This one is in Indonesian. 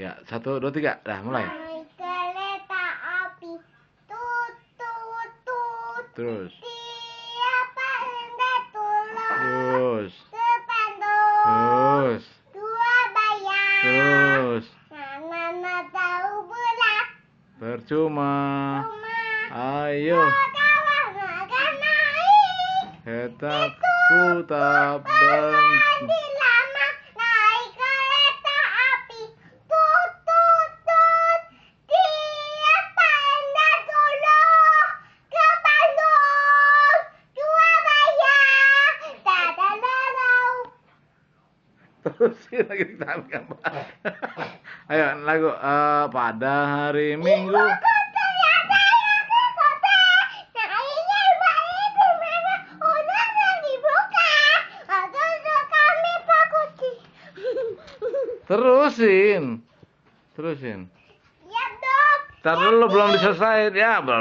Ya, 1, 2, 3. Dah, mulai. Naik kereta api, tut tut tut. Terus. Siapa hendak turun? Terus. Depan dulu. Terus. Dua bayar. Terus. Nana tahu bulat. Percuma. Cuma. Ayo. Kawan akan naik. Keretaku tak Berhenti lama. Naik kereta api, tut tut tut. Siapa hendak turun? Ke Bandung. Dua bayar. Dadadadau. Terusin lagi kita gambar. Ayo lagu pada hari Minggu. Ternyata yang ke kota. Naiknya 5.000 mana udah dibuka. Terus kami pakuti. Terusin. Terusin. Ya dok. Ntar dulu belum diselesai ya, belum.